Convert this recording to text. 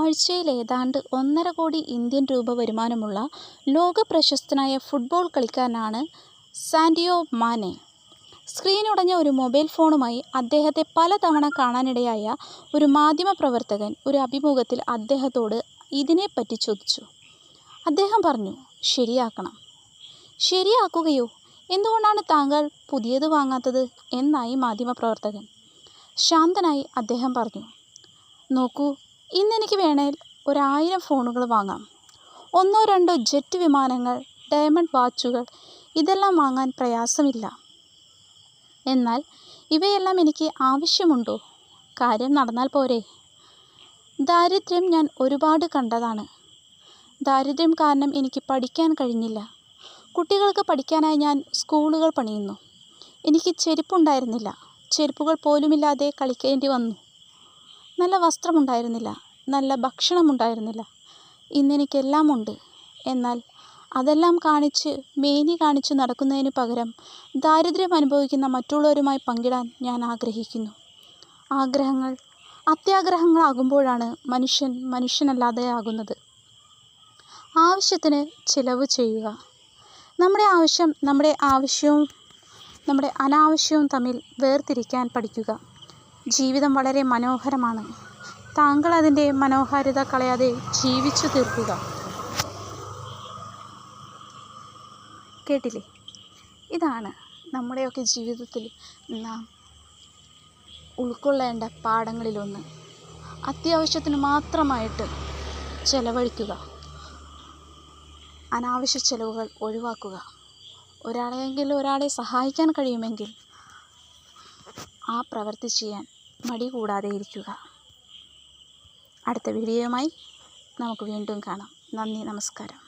ആഴ്ചയിൽ ഏതാണ്ട് 1.5 കോടി ഇന്ത്യൻ രൂപ വരുമാനമുള്ള ലോകപ്രശസ്തനായ ഫുട്ബോൾ കളിക്കാരനാണ് സാഡിയോ മാനെ. സ്ക്രീനുടഞ്ഞ ഒരു മൊബൈൽ ഫോണുമായി അദ്ദേഹത്തെ പലതവണ കാണാനിടയായ ഒരു മാധ്യമപ്രവർത്തകൻ ഒരു അഭിമുഖത്തിൽ അദ്ദേഹത്തോട് ഇതിനെപ്പറ്റി ചോദിച്ചു. അദ്ദേഹം പറഞ്ഞു, ശരിയാക്കണം. ശരിയാക്കുകയോ? എന്തുകൊണ്ടാണ് താങ്കൾ പുതിയത് വാങ്ങാത്തത് എന്നായി മാധ്യമപ്രവർത്തകൻ. ശാന്തനായി അദ്ദേഹം പറഞ്ഞു, നോക്കൂ, ഇന്നെനിക്ക് വേണേൽ 1000 ഫോണുകൾ വാങ്ങാം. 1-2 ജെറ്റ് വിമാനങ്ങൾ, ഡയമണ്ട് വാച്ചുകൾ, ഇതെല്ലാം വാങ്ങാൻ പ്രയാസമില്ല. എന്നാൽ ഇവയെല്ലാം എനിക്ക് ആവശ്യമുണ്ടോ? കാര്യം നടന്നാൽ പോരെ? ദാരിദ്ര്യം ഞാൻ ഒരുപാട് കണ്ടതാണ്. ദാരിദ്ര്യം കാരണം എനിക്ക് പഠിക്കാൻ കഴിഞ്ഞില്ല. കുട്ടികൾക്ക് പഠിക്കാനായി ഞാൻ സ്കൂളുകൾ പണിയുന്നു. എനിക്ക് ചെരുപ്പുണ്ടായിരുന്നില്ല. ചെരുപ്പുകൾ പോലുമില്ലാതെ കളിക്കേണ്ടി വന്നു. നല്ല വസ്ത്രമുണ്ടായിരുന്നില്ല. നല്ല ഭക്ഷണമുണ്ടായിരുന്നില്ല. ഇന്നെനിക്കെല്ലാം ഉണ്ട്. എന്നാൽ അതെല്ലാം കാണിച്ച് മേനി കാണിച്ച് നടക്കുന്നതിന് പകരം ദാരിദ്ര്യം അനുഭവിക്കുന്ന മറ്റുള്ളവരുമായി പങ്കിടാൻ ഞാൻ ആഗ്രഹിക്കുന്നു. ആഗ്രഹങ്ങൾ അത്യാഗ്രഹങ്ങളാകുമ്പോഴാണ് മനുഷ്യൻ മനുഷ്യനല്ലാതെയാകുന്നത്. ആവശ്യത്തിന് ചിലവ് ചെയ്യുക. നമ്മുടെ ആവശ്യവും നമ്മുടെ അനാവശ്യവും തമ്മിൽ വേർതിരിക്കാൻ പഠിക്കുക. ജീവിതം വളരെ മനോഹരമാണ്. താങ്കൾ അതിൻ്റെ മനോഹാരിത കളയാതെ ജീവിച്ചു തീർക്കുക. കേട്ടില്ലേ? ഇതാണ് നമ്മുടെയൊക്കെ ജീവിതത്തിൽ നാം ഉൾക്കൊള്ളേണ്ട പാഠങ്ങളിലൊന്ന്. അത്യാവശ്യത്തിന് മാത്രമായിട്ട് ചെലവഴിക്കുക. അനാവശ്യ ചെലവുകൾ ഒഴിവാക്കുക. ഒരാളെ സഹായിക്കാൻ കഴിയുമെങ്കിൽ ആ പ്രവൃത്തി ചെയ്യാൻ മടി കൂടാതെ ഇരിക്കുക. അടുത്ത വീഡിയോയുമായി നമുക്ക് വീണ്ടും കാണാം. നന്ദി, നമസ്കാരം.